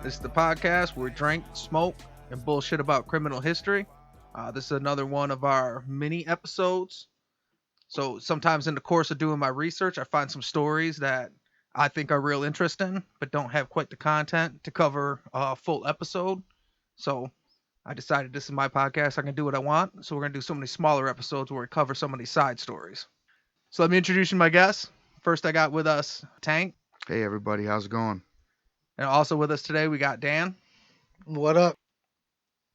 This is the podcast where we drink, smoke, and bullshit about criminal history. This is another one of our mini episodes. So sometimes in the course of doing my research, I find some stories that I think are real interesting, but don't have quite the content to cover a full episode. So I decided this is my podcast. I can do what I want. So we're going to do so many smaller episodes where we cover some of these side stories. So let me introduce you to my guests. First, I got with us Tank. Hey everybody, how's it going? And also with us today, we got Dan. What up?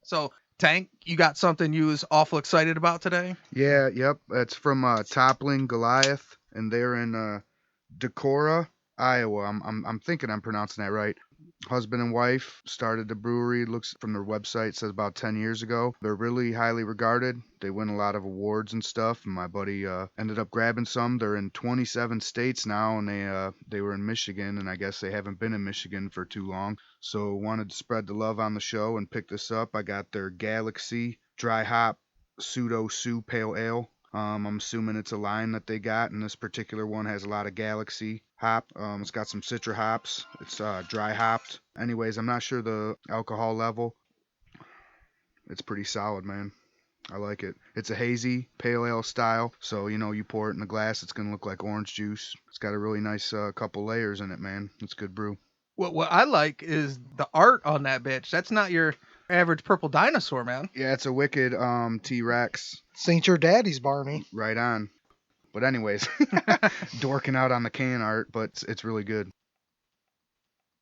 So, Tank, you got something you was awful excited about today? Yep. It's from Toppling Goliath, and they're in Decorah, Iowa. I'm thinking I'm pronouncing that right. Husband and wife started the brewery. Looks from their website, says about 10 years ago. They're really highly regarded. They win a lot of awards and stuff. And my buddy ended up grabbing some. They're in 27 states now, and they were in Michigan, and I guess they haven't been in Michigan for too long. So wanted to spread the love on the show and pick this up. I got their Galaxy Dry Hop Pseudo Sue Pale Ale. I'm assuming it's a line that they got, and this particular one has a lot of Galaxy hop. It's got some Citra hops. It's dry hopped. Anyways, I'm not sure the alcohol level. It's pretty solid, man. I like it. It's a hazy pale ale style, so you pour it in a glass, it's gonna look like orange juice. It's got a really nice couple layers in it, man. It's good brew. What I like is the art on that bitch. That's not your average purple dinosaur, man. Yeah, it's a wicked T-Rex. Saint your daddy's, Barney. Right on. But anyways, dorking out on the can art, but it's really good.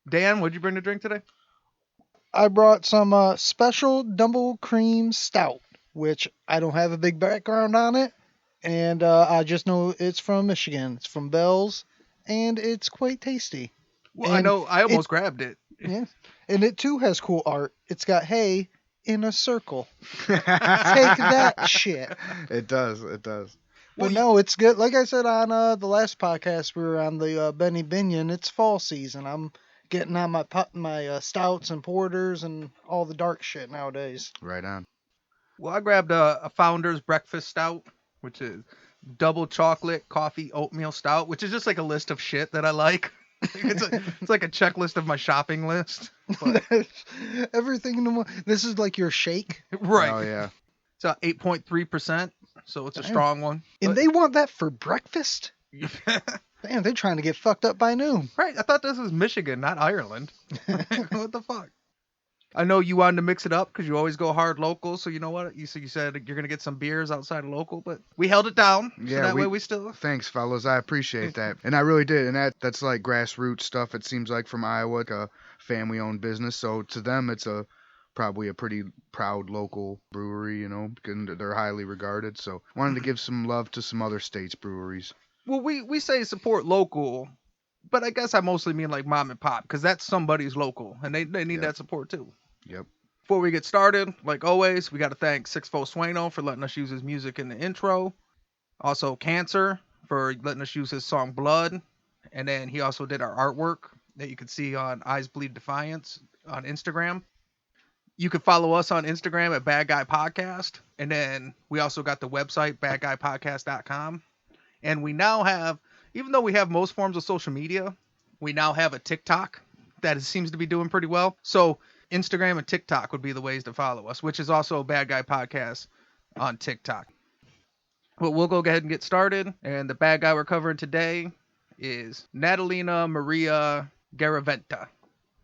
Dan, what'd you bring to drink today? I brought some special double cream stout, which I don't have a big background on it, and I just know it's from Michigan. It's from Bell's, and it's quite tasty. Well, And I know I almost grabbed it. Yeah, and it too has cool art. It's got hay in a circle. Take that shit. It does. But no, it's good. Like I said on the last podcast, we were on the Benny Binion. It's fall season. I'm getting on my stouts and porters and all the dark shit nowadays. Right on. Well, I grabbed a Founder's Breakfast Stout, which is double chocolate coffee oatmeal stout, which is just like a list of shit that I like. It's like a checklist of my shopping list. But, Everything in the this is like your shake. right. Oh yeah. It's 8.3%, so it's a Damn. strong one. And But- they want that for breakfast? Damn, they're trying to get fucked up by noon. Right, I thought this was Michigan, not Ireland. What the fuck? I know you wanted to mix it up because you always go hard local. So you know what? You said you're gonna get some beers outside of local, but we held it down. Yeah, so that way we still. Thanks, fellas. I appreciate that. And I really did. And that's like grassroots stuff, it seems like, from Iowa, like a family-owned business. So to them, it's probably a pretty proud local brewery, and they're highly regarded. So wanted to give some love to some other states' breweries. Well, we say support local, but I guess I mostly mean like mom and pop because that's somebody's local and they need Yeah. that support too. Yep. Before we get started, like always, we got to thank Sixfo Sueno for letting us use his music in the intro. Also, Cancer for letting us use his song Blood. And then he also did our artwork that you can see on Eyes Bleed Defiance on Instagram. You can follow us on Instagram at Bad Guy Podcast. And then we also got the website, badguypodcast.com. And we now have, even though we have most forms of social media, we now have a TikTok that seems to be doing pretty well. So Instagram and TikTok would be the ways to follow us, which is also Bad Guy Podcast on TikTok. But we'll go ahead and get started. And the bad guy we're covering today is Natalina Maria Garaventa.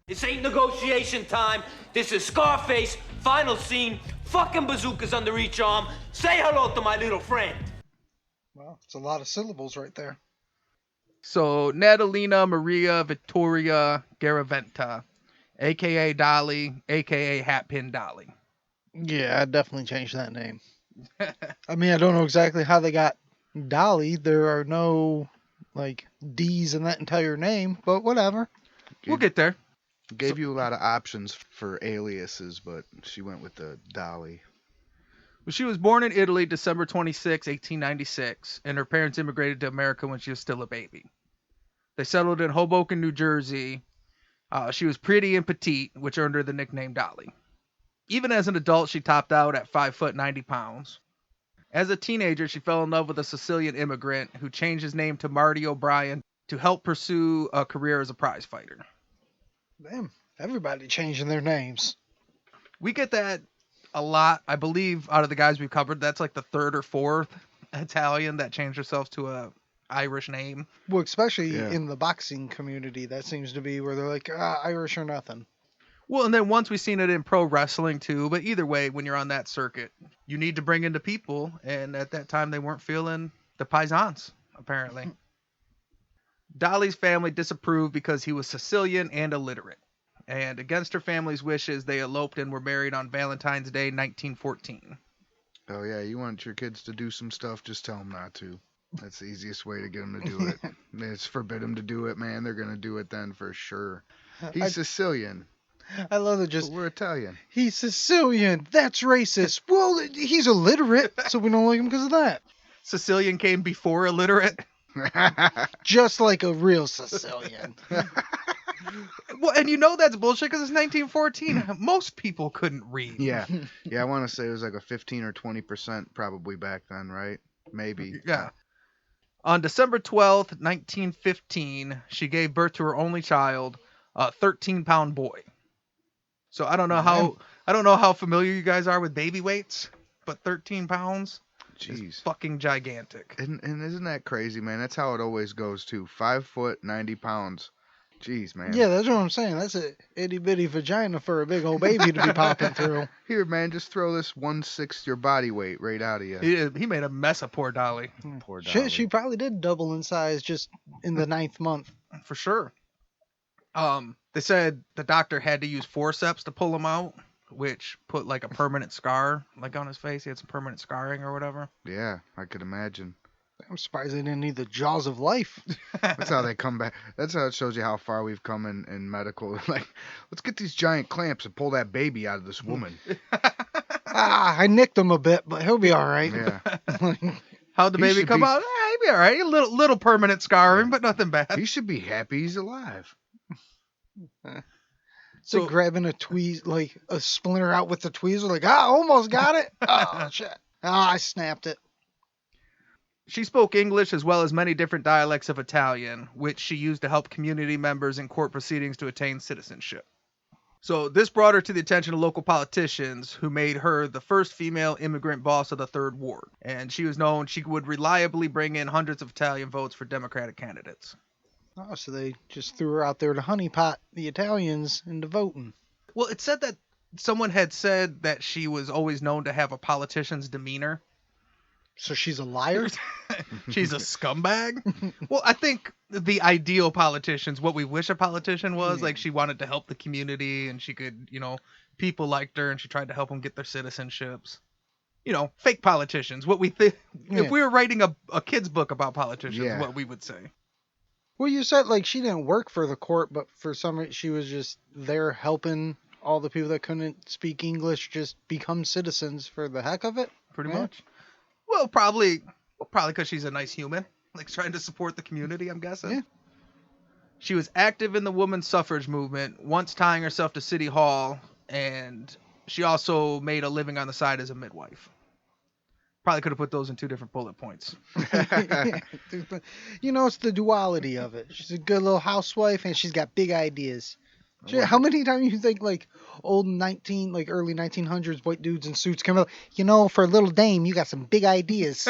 This ain't negotiation time. This is Scarface, final scene, fucking bazookas under each arm. Say hello to my little friend. Wow, it's a lot of syllables right there. So Natalina Maria Victoria Garaventa, a.k.a. Dolly, a.k.a. Hatpin Dolly. Yeah, I'd definitely change that name. I mean, I don't know exactly how they got Dolly. There are no, D's in that entire name, but whatever. We'll get there. Gave you a lot of options for aliases, but she went with the Dolly. Well, she was born in Italy December 26, 1896, and her parents immigrated to America when she was still a baby. They settled in Hoboken, New Jersey. She was pretty and petite, which earned her the nickname Dolly. Even as an adult, she topped out at 5 foot 90 pounds. As a teenager, she fell in love with a Sicilian immigrant who changed his name to Marty O'Brien to help pursue a career as a prize fighter. Damn. Everybody changing their names. We get that a lot. I believe out of the guys we've covered, that's like the third or fourth Italian that changed themselves to a Irish name. Well, especially Yeah. in the boxing community, that seems to be where they're like, Irish or nothing. Well, and then once we've seen it in pro wrestling too, but either way, when you're on that circuit, you need to bring in the people, and at that time they weren't feeling the paisans, apparently. Dolly's family disapproved because he was Sicilian and illiterate. And against her family's wishes, they eloped and were married on Valentine's Day, 1914. Oh yeah, you want your kids to do some stuff, just tell them not to. That's the easiest way to get them to do it. It's forbid them to do it, man. They're gonna do it then for sure. He's Sicilian. I love it. But Just we're Italian. he's Sicilian. That's racist. Well, he's illiterate, so we don't like him because of that. Sicilian came before illiterate. Just like a real Sicilian. Well, and you know that's bullshit because it's 1914. Most people couldn't read. Yeah, I want to say it was like a 15 or 20% probably back then, right? Maybe. Yeah. On December 12th, 1915, she gave birth to her only child, a 13-pound boy. So I don't know how familiar you guys are with baby weights, but 13 pounds is Jeez. fucking gigantic. And isn't that crazy, man? That's how it always goes too. 5 foot, 90 pounds. Jeez, man. Yeah, that's what I'm saying. That's a itty bitty vagina for a big old baby to be popping through. Here, man, just throw this 1/6 your body weight right out of you. He made a mess of poor Dolly, Poor Dolly. She probably did double in size just in the 9th month. for sure. They said the doctor had to use forceps to pull him out, which put like a permanent scar like on his face. He had some permanent scarring or whatever. Yeah, I could imagine. I'm surprised they didn't need the jaws of life. That's how they come back. That's how it shows you how far we've come in medical. Like, let's get these giant clamps and pull that baby out of this woman. I nicked him a bit, but he'll be all right. Yeah. How'd the He baby should come be- out? He'd be all right. A little permanent scarring, but nothing bad. He should be happy he's alive. So grabbing a tweez, like a splinter out with the tweezer, like, almost got it. Oh, shit. I snapped it. She spoke English as well as many different dialects of Italian, which she used to help community members in court proceedings to attain citizenship. So this brought her to the attention of local politicians, who made her the first female immigrant boss of the Third Ward. And she was known she would reliably bring in hundreds of Italian votes for Democratic candidates. Oh, so they just threw her out there to honeypot the Italians into voting. Well, it said that someone had said that she was always known to have a politician's demeanor. So she's a liar? She's a scumbag. Well, I think the ideal politicians, what we wish a politician was, Yeah. like she wanted to help the community and she could, people liked her and she tried to help them get their citizenships. Fake politicians. What we think, Yeah. if we were writing a kid's book about politicians, Yeah. what we would say. Well, you said like she didn't work for the court, but for some reason she was just there helping all the people that couldn't speak English just become citizens for the heck of it. Pretty Yeah. much. Well, probably because she's a nice human, like trying to support the community, I'm guessing. Yeah. She was active in the women's suffrage movement, once tying herself to City Hall, and she also made a living on the side as a midwife. Probably could have put those in two different bullet points. It's the duality of it. She's a good little housewife and she's got big ideas. Shit, how many times you think like old early 1900s white dudes in suits come out? For a little dame, you got some big ideas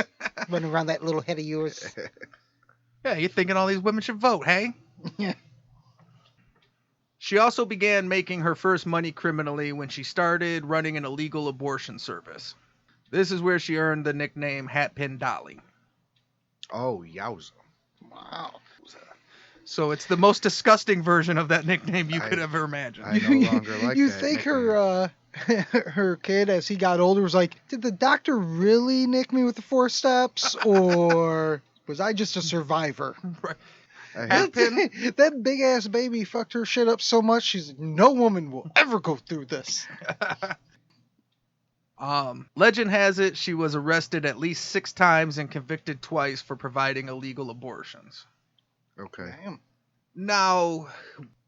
running around that little head of yours. Yeah, you're thinking all these women should vote, hey? Yeah. She also began making her first money criminally when she started running an illegal abortion service. This is where she earned the nickname Hatpin Dolly. Oh, yowza. Wow. So it's the most disgusting version of that nickname you could ever imagine. I no longer like You that think nickname. her kid, as he got older, was like, did the doctor really nick me with the 4 steps, or was I just a survivor? Right. I hate- Hatpin, That big ass baby fucked her shit up so much. She's like, no woman will ever go through this. legend has it she was arrested at least 6 times and convicted twice for providing illegal abortions. Okay. Damn. Now,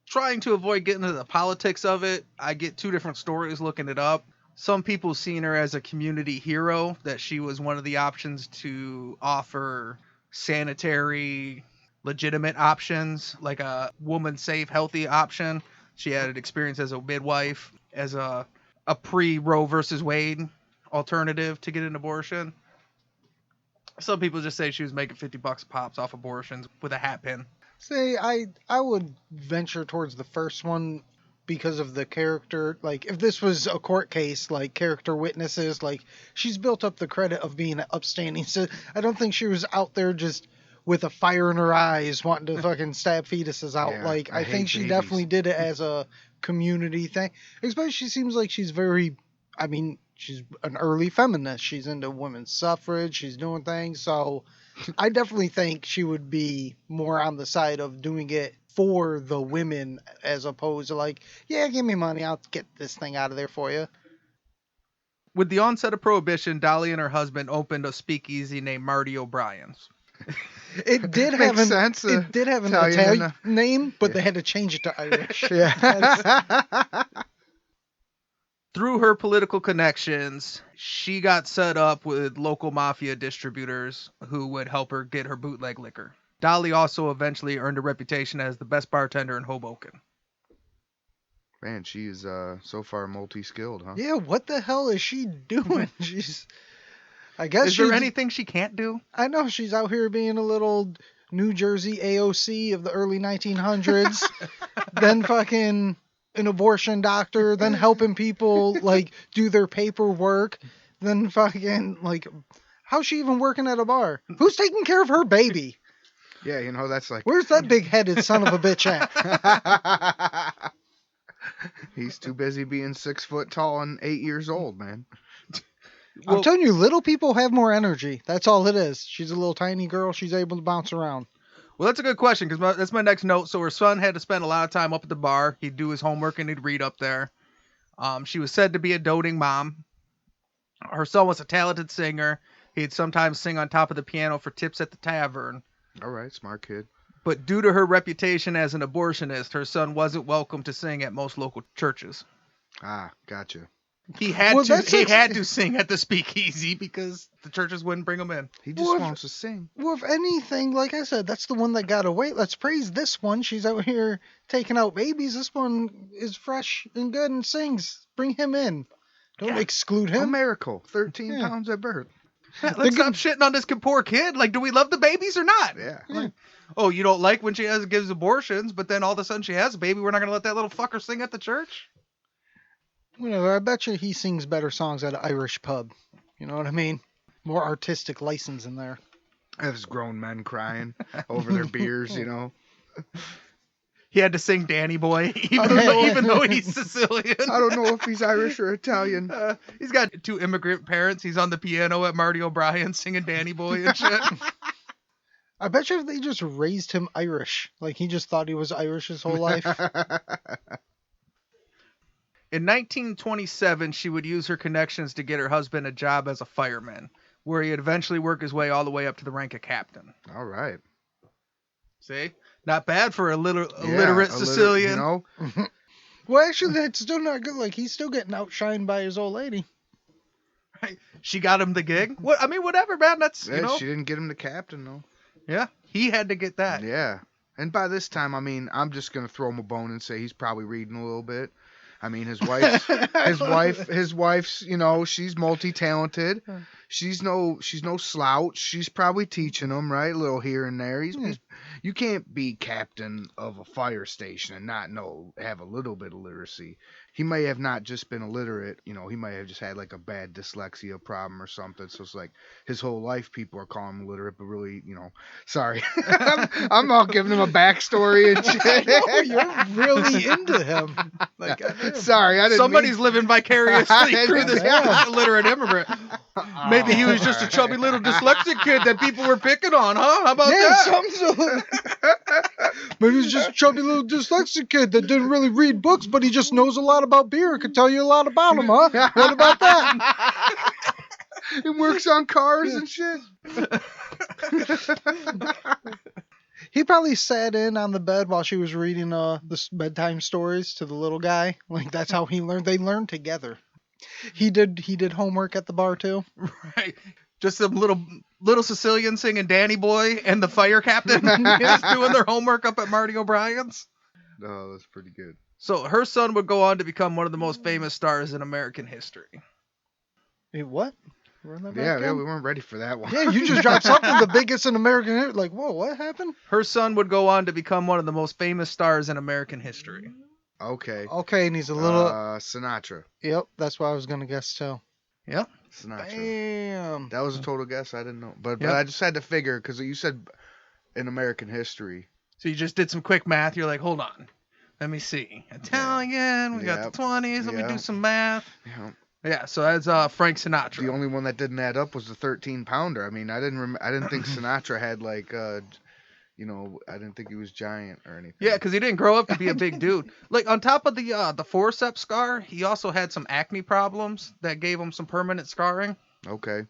trying to avoid getting into the politics of it, I get 2 different stories looking it up. Some people seen her as a community hero, that she was one of the options to offer sanitary, legitimate options, like a woman safe, healthy option She had experience as a midwife, as a pre-Roe versus Wade alternative to get an abortion. Some people just say she was making $50 a pops off abortions with a hat pin. Say, I would venture towards the first one because of the character. Like, if this was a court case, like character witnesses, like she's built up the credit of being upstanding. So I don't think she was out there just with a fire in her eyes wanting to fucking stab fetuses out. Yeah, Like, I I hate think she babies. definitely did it as a community thing. Especially, she seems like she's very, I mean, she's an early feminist. She's into women's suffrage. She's doing things. So I definitely think she would be more on the side of doing it for the women as opposed to like, yeah, give me money. I'll get this thing out of there for you. With the onset of Prohibition, Dolly and her husband opened a speakeasy named Marty O'Brien's. It did have Makes an sense, it did have an Italian Italian and name, but yeah. they had to change it to Irish. Yeah. Through her political connections, she got set up with local mafia distributors who would help her get her bootleg liquor. Dolly also eventually earned a reputation as the best bartender in Hoboken. Man, she's so far multi-skilled, huh? Yeah, what the hell is she doing? She's I guess Is there she's- anything she can't do? I know she's out here being a little New Jersey AOC of the early 1900s, then fucking an abortion doctor, then helping people like do their paperwork, then fucking like, how's she even working at a bar? Who's taking care of her baby? Yeah, you know, that's like... Where's that big-headed son of a bitch at? He's too busy being 6 foot tall and 8 years old, man. I'm telling you, little people have more energy. That's all it is. She's a little tiny girl. She's able to bounce around. Well, that's a good question because that's my next note. So her son had to spend a lot of time up at the bar. He'd do his homework and he'd read up there. She was said to be a doting mom. Her son was a talented singer. He'd sometimes sing on top of the piano for tips at the tavern. All right, smart kid. But due to her reputation as an abortionist, her son wasn't welcome to sing at most local churches. Ah, gotcha. He had Well, to. that's He like- had to sing at the speakeasy because the churches wouldn't bring him in. He just Well, if- wants to sing. Well, if anything, like I said, that's the one that got away. Let's praise this one. She's out here taking out babies. This one is fresh and good and sings. Bring him in. Don't exclude A him. miracle. 13 Yeah. pounds at birth. Let's stop shitting on this poor kid. Like, do we love the babies or not? Yeah. Like, oh, you don't like when she gives abortions, but then all of a sudden she has a baby. We're not gonna let that little fucker sing at the church. Whatever. I bet you he sings better songs at an Irish pub. You know what I mean? More artistic license in there. There's grown men crying over their beers, you know. He had to sing Danny Boy, Okay. even though he's Sicilian. I don't know if he's Irish or Italian. He's got 2 immigrant parents. He's on the piano at Marty O'Brien singing Danny Boy and shit. I bet you if they just raised him Irish. Like he just thought he was Irish his whole life. In 1927, she would use her connections to get her husband a job as a fireman, where he'd eventually work his way all the way up to the rank of captain. All right. See? Not bad for a illiterate Yeah, Sicilian. You know, Well, actually, that's still not good. Like he's still getting outshined by his old lady. She got him the gig. What? I mean, whatever, man. That's, yeah, you know. she didn't get him to captain, though. Yeah, he had to get that. Yeah. And by this time, I mean, I'm just going to throw him a bone and say he's probably reading a little bit. I mean, his wife's, you know, she's multi-talented. She's no slouch. She's probably teaching him, right? A little here and there. You can't be captain of a fire station and not have a little bit of literacy. He may have not just been illiterate, you know, he might have just had like a bad dyslexia problem or something. So it's like his whole life people are calling him illiterate, but really, you know, sorry. I'm all giving him a backstory and shit. You're really into him. Like, goddamn. Sorry, I didn't Somebody's mean... living vicariously through this Yeah. illiterate immigrant. Maybe he was just a chubby little dyslexic kid that people were picking on, huh? How about Yeah, that? something. Maybe he's just a chubby little dyslexic kid that didn't really read books, but he just knows a lot about beer and could tell you a lot about them, huh? What about that? He works on cars and shit. He probably sat in on the bed while she was reading the bedtime stories to the little guy. Like that's how he learned. They learned together. He did homework at the bar too. Right. Just some little Sicilian singing Danny Boy and the fire captain just doing their homework up at Marty O'Brien's. Oh, that's pretty good. So her son would go on to become one of the most famous stars in American history. Wait, what? Run that back Yeah, again? we weren't ready for that one. Yeah, you just dropped something the biggest in American history. Like, whoa, what happened? Her son would go on to become one of the most famous stars in American history. Okay. Okay, and he's a little. Sinatra. Yep, that's what I was gonna guess too. Yep. Sinatra. Damn. That was a total guess. I didn't know, but Yep. I just had to figure because you said in American history. So you just did some quick math. You're like, hold on. Let me see. Italian, we got Yep. the 20s. Let me do Yep. some math. Yeah. Yeah, so that's Frank Sinatra. The only one that didn't add up was the 13-pounder. I mean, I didn't think Sinatra had like I didn't think he was giant or anything. Yeah, because he didn't grow up to be a big dude. Like on top of the forceps scar, he also had some acne problems that gave him some permanent scarring. Okay.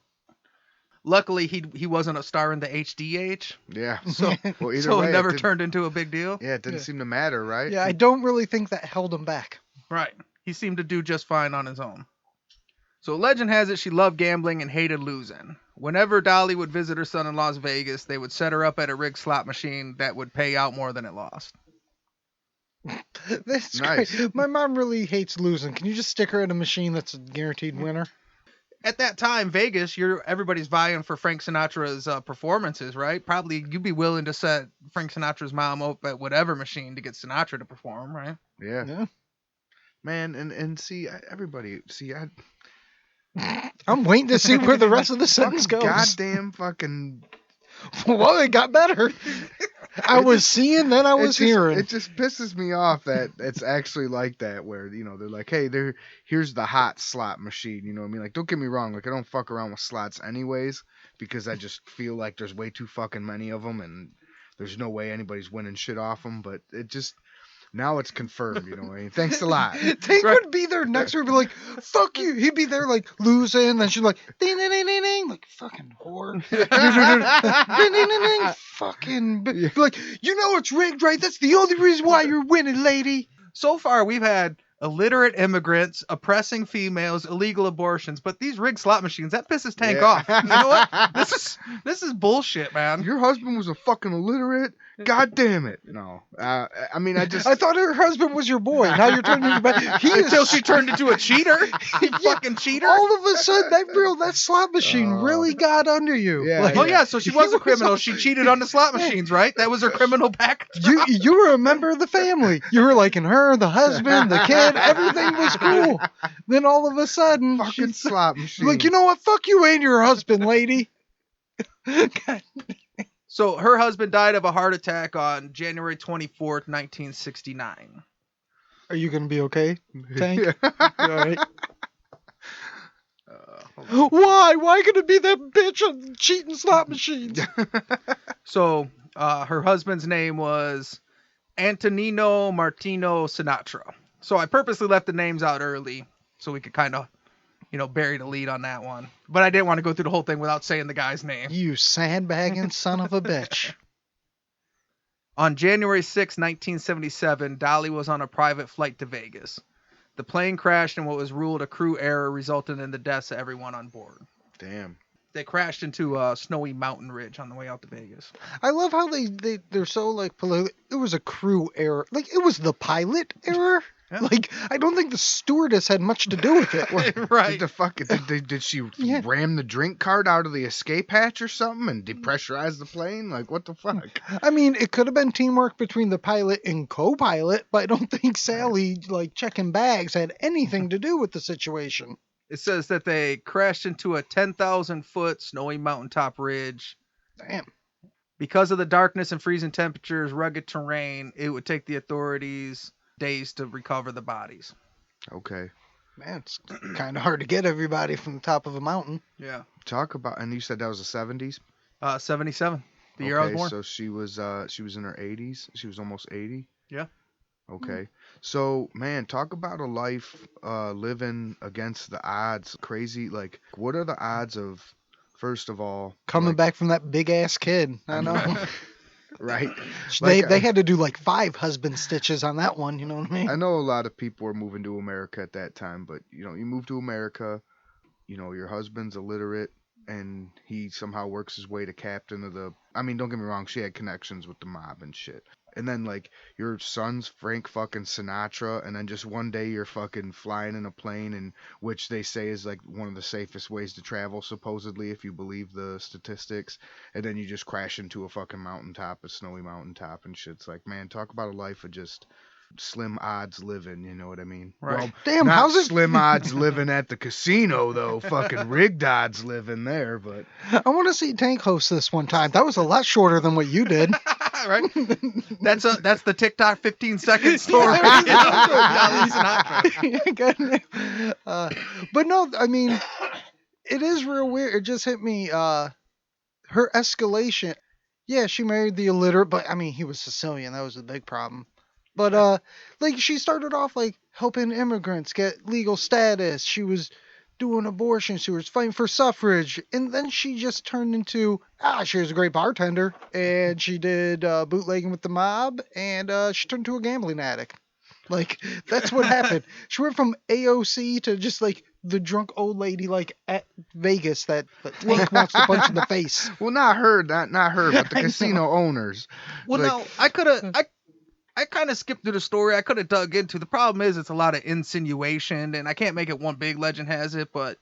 Luckily, he wasn't a star in the HDH, Yeah. so Well, either so way, it never didn't- turned into a big deal. Yeah, it didn't Yeah. seem to matter, right? Yeah, I don't really think that held him back. Right. He seemed to do just fine on his own. So legend has it she loved gambling and hated losing. Whenever Dolly would visit her son in Las Vegas, they would set her up at a rigged slot machine that would pay out more than it lost. That's Nice. great. My mom really hates losing. Can you just stick her in a machine that's a guaranteed winner? At that time, Vegas, everybody's vying for Frank Sinatra's performances, right? Probably you'd be willing to set Frank Sinatra's mom up at whatever machine to get Sinatra to perform, right? Yeah. Yeah. Man, and see, everybody, I'm waiting to see where the rest of the sentence fucking goes. goddamn fucking. Well, it got better. I was seeing, then I was hearing. It just pisses me off that it's actually like that, where they're like, hey, here's the hot slot machine. You know what I mean? Like, don't get me wrong, like I don't fuck around with slots anyways, because I just feel like there's way too fucking many of them, and there's no way anybody's winning shit off them. But it just now it's confirmed. You know what I mean? Thanks a lot. Tank would be there next to her, be like, "Fuck you." He'd be there like losing, then she'd like, "Ding ding ding ding ding," like fucking whore. Ding ding ding ding, fucking. Be like, you know it's rigged, right? That's the only reason why you're winning, lady. So far, we've had illiterate immigrants, oppressing females, illegal abortions, but these rigged slot machines, that pisses Tank Yeah. off. You know what? This is bullshit, man. Your husband was a fucking illiterate. God damn it. No. I mean, I just. I thought her husband was your boy. Now you're turning your back. He is Until she turned into a cheater. You fucking cheater. all of a sudden that slot machine really got under you. Yeah, Like, Oh yeah, so she was a was criminal. on- She cheated on the slot machines, right? That was her criminal package. You were a member of the family. You were liking her, the husband, the kid. Everything was cool. Then all of a sudden, Fucking she's slot machine. like, you know what? Fuck you and your husband, lady. God. So her husband died of a heart attack on January 24th, 1969. Are you gonna be okay, Tank? You all right? Hold Why? Why could it be that bitch on cheating slot machines? So her husband's name was Antonino Martino Sinatra. So I purposely left the names out early so we could kind of, bury the lead on that one. But I didn't want to go through the whole thing without saying the guy's name. You sandbagging son of a bitch. On January 6, 1977, Dolly was on a private flight to Vegas. The plane crashed and what was ruled a crew error resulted in the deaths of everyone on board. Damn. They crashed into a snowy mountain ridge on the way out to Vegas. I love how they're so like political. It was a crew error. Like it was the pilot error. Yeah. Like I don't think the stewardess had much to do with it. Like, Right. Did she Yeah. ram the drink cart out of the escape hatch or something and depressurize the plane? Like what the fuck? I mean, it could have been teamwork between the pilot and co-pilot, but I don't think Sally like checking bags had anything to do with the situation. It says that they crashed into a 10,000-foot snowy mountaintop ridge. Damn. Because of the darkness and freezing temperatures, rugged terrain, it would take the authorities days to recover the bodies. Okay. Man, it's kind of hard to get everybody from the top of a mountain. Yeah. Talk about, and you said that was the 70s? 77, the year I was born. So she was in her 80s. She was almost 80. Yeah. Okay. So, man, talk about a life living against the odds. Crazy. Like, what are the odds of, first of all, Coming like, back from that big ass kid. I know. right? they Like, they had to do like 5 husband stitches on that one. You know what I mean? I know a lot of people were moving to America at that time, but you move to America, your husband's illiterate and he somehow works his way to captain of the. I mean, don't get me wrong, she had connections with the mob and shit. and then like your son's Frank fucking Sinatra, and then just one day you're fucking flying in a plane, and which they say is like one of the safest ways to travel, supposedly, if you believe the statistics, and then you just crash into a fucking mountaintop, a snowy mountaintop, and shit's like, man, talk about a life of just slim odds living, you know what I mean? Right. Well, Damn, not how's it? slim odds living at the casino though, fucking rigged odds living there, but I want to see Tank host this one time. That was a lot shorter than what you did. Right? That's the TikTok 15-second story. Yeah, You know, Dolly Sinatra. But no, I mean, it is real weird. It just hit me. Her escalation. Yeah, she married the illiterate, but I mean, he was Sicilian. That was a big problem. But like she started off like helping immigrants get legal status. She was doing abortion. She was fighting for suffrage, and then she just turned into she was a great bartender, and she did bootlegging with the mob, and she turned into a gambling addict. Like that's what happened. She went from AOC to just like the drunk old lady like at Vegas that Tank wants to punch in the face. well, not her, not her, but the I know. casino owners. Well, Like, no, I kind of skipped through the story. I could have dug into. The problem is it's a lot of insinuation, and I can't make it one big legend has it, but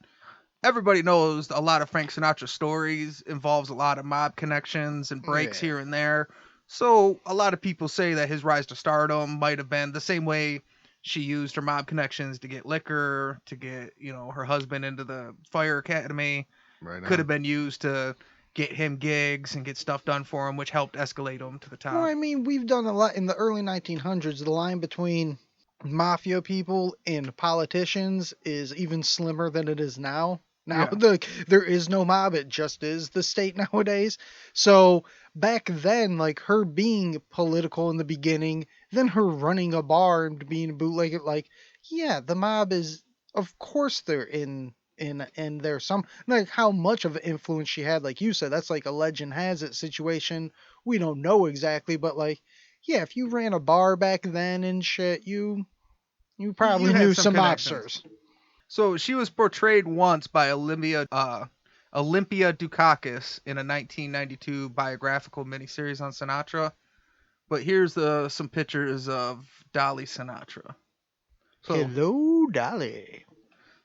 everybody knows a lot of Frank Sinatra stories involves a lot of mob connections and breaks Yeah. here and there. So a lot of people say that his rise to stardom might have been the same way she used her mob connections to get liquor, to get, her husband into the fire academy. right Could have on. been used to get him gigs and get stuff done for him, which helped escalate him to the top. Well, I mean, we've done a lot in the early 1900s. The line between mafia people and politicians is even slimmer than it is now. Now, Yeah. there is no mob; it just is the state nowadays. So back then, like her being political in the beginning, then her running a bar and being a bootlegger, like yeah, the mob is, of course, they're in, and there's some like how much of an influence she had, like you said, that's like a legend has it situation. We don't know exactly, but like, yeah, if you ran a bar back then and shit, you probably You had knew some some connections. mobsters. So she was portrayed once by Olympia Dukakis in a 1992 biographical miniseries on Sinatra. But here's some pictures of Dolly Sinatra. So, Hello, Dolly.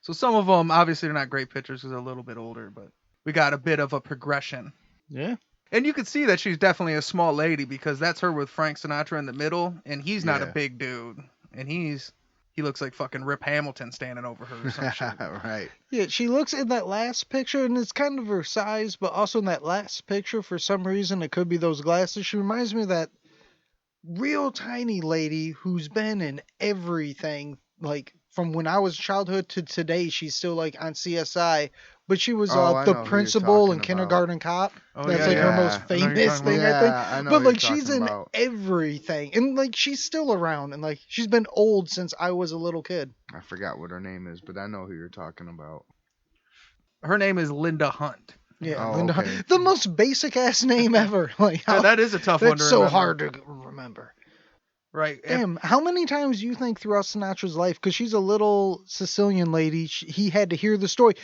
so some of them obviously they're not great pictures because they're a little bit older, but we got a bit of a progression. Yeah. And you can see that she's definitely a small lady because that's her with Frank Sinatra in the middle, and he's not a Yeah. big dude, and he looks like fucking Rip Hamilton standing over her or some shit. right. Yeah, she looks in that last picture, and it's kind of her size, but also in that last picture, for some reason, it could be those glasses. She reminds me of that real tiny lady who's been in everything, like from when I was childhood to today. She's still like on CSI, but she was Oh, I the know who you're principal talking in about. Kindergarten Cop. Oh, That's yeah, like her yeah. most I know who you're famous talking thing, about. I think. Yeah, I know But who like you're she's talking in about. everything, and like she's still around, and like she's been old since I was a little kid. I forgot what her name is, but I know who you're talking about. Her name is Linda Hunt. Yeah, Oh, Linda Hunt. okay. The most basic ass name ever. Like Yeah, how, that is a tough one that's to so remember. hard to remember. Right. Damn, how many times do you think throughout Sinatra's life, because she's a little Sicilian lady, he had to hear the story?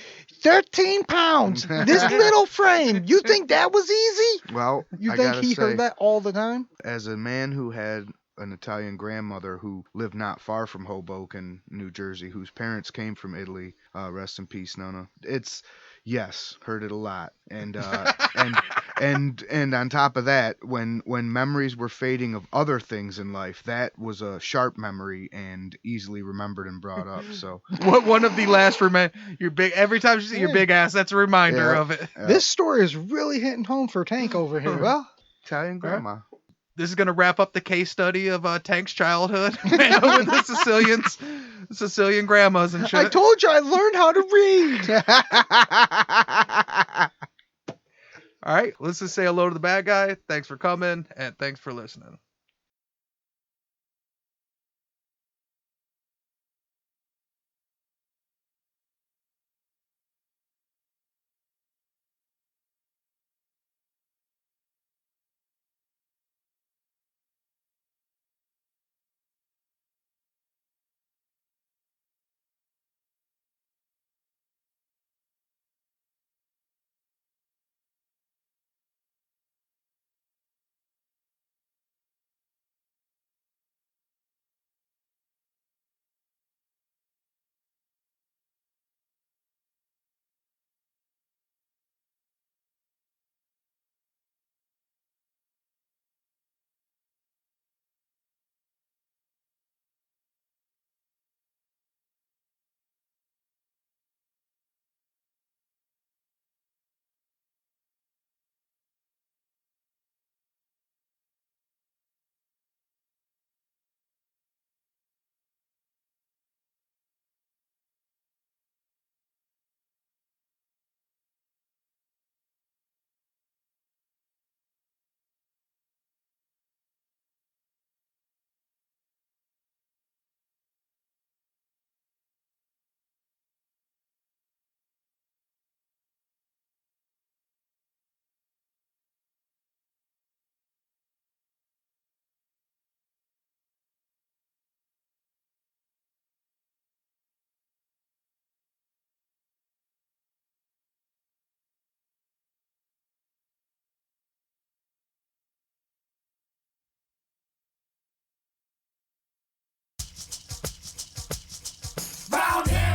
13 pounds, this little frame. You think that was easy? Well, You I think gotta he say, heard that all the time? as a man who had an Italian grandmother who lived not far from Hoboken, New Jersey, whose parents came from Italy, rest in peace, Nona. It's yes, heard it a lot, and on top of that, when memories were fading of other things in life, that was a sharp memory and easily remembered and brought up. So What one of the last your big every time you see your Yeah. big ass, that's a reminder Yeah. of it. This story is really hitting home for Tank over here. well, Italian grandma. This is gonna wrap up the case study of Tank's childhood with the Sicilian grandmas and shit. I told you I learned how to read. All right, let's just say hello to the bad guy. Thanks for coming, and thanks for listening. Round here.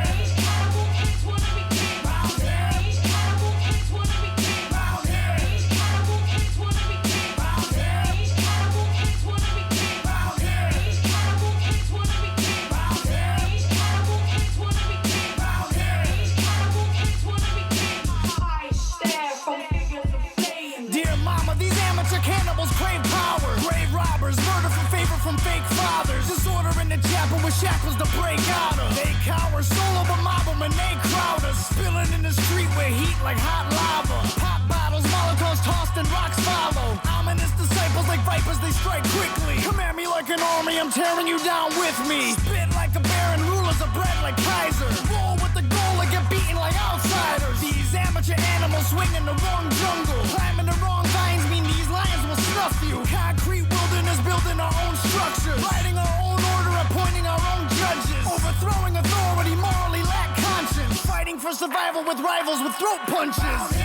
With shackles to break out of. They cower solo but mob them and they crowd us. Spilling in the street with heat like hot lava. Pop bottles, molotovs tossed and rocks follow. Ominous disciples like vipers, they strike quickly. Come at me like an army, I'm tearing you down with me. Spit like a baron, rulers of bread like Kaiser. Roll with the goal and get beaten like outsiders. These amateur animals swing in the wrong jungle. Climbing the wrong vines mean these lions will snuff you. Concrete wilderness building our own structures. Writing our own order, appointing our own judges. Overthrowing authority, morally lack conscience. Fighting for survival with rivals with throat punches.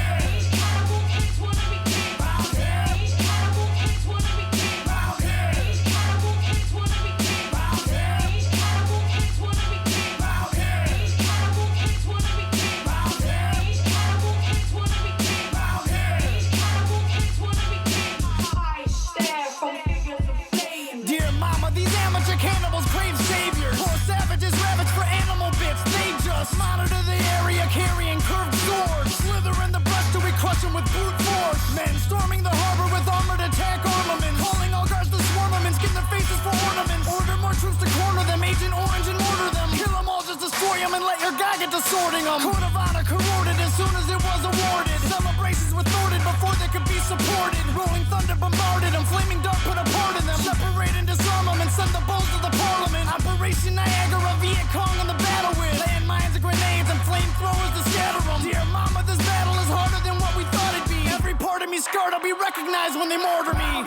Monitor the area carrying curved swords. Slither in the brush till we crush them with brute force. Men storming the harbor with armored attack armaments. Calling all guards to swarm them and skin their faces for ornaments. Order more troops to corner them, Agent Orange and order them. Kill them all, just destroy them and let your guy get to sorting them. Code of honor corroded as soon as it was awarded. Celebrations were thwarted before they could be supported. Rolling thunder bombarded them, flaming dart put a part in them. Separate and disarm them and send the bulls to the parliament. Operation Niagara, Viet Cong on the battle with landmines and grenades and flamethrowers to scatter them. Dear mama, this battle is harder than what we thought it'd be. Every part of me scarred, I'll be recognized when they mortar me.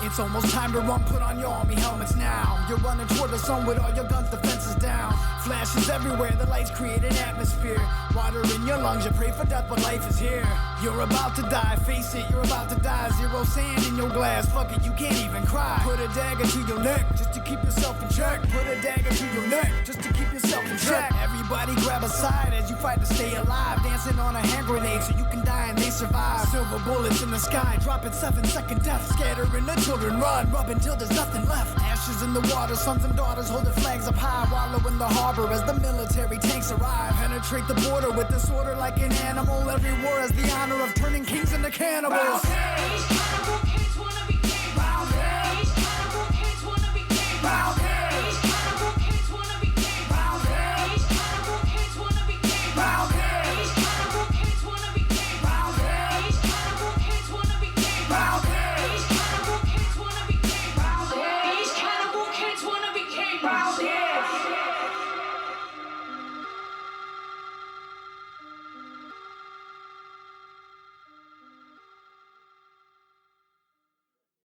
It's almost time to run, put on your army helmets now. You're running toward the sun with all your guns, defenses down. Flashes everywhere, the lights create an atmosphere. Water in your lungs, you pray for death, but life is here. You're about to die, face it, you're about to die. Zero sand in your glass, fuck it, you can't even cry. Put a dagger to your neck, just to keep yourself in check. Put a dagger to your neck, just to keep yourself in check. Everybody grab a side as you fight to stay alive. Dancing on a hand grenade so you can die and they survive. Silver bullets in the sky, dropping 7-second death. Scattering the children, run, rub until there's nothing left. Ashes in the water, sons and daughters holding flags up high. Wallow in the harbor as the military tanks arrive. Penetrate the border with disorder like an animal. Every war has the honor of turning kings into cannibals.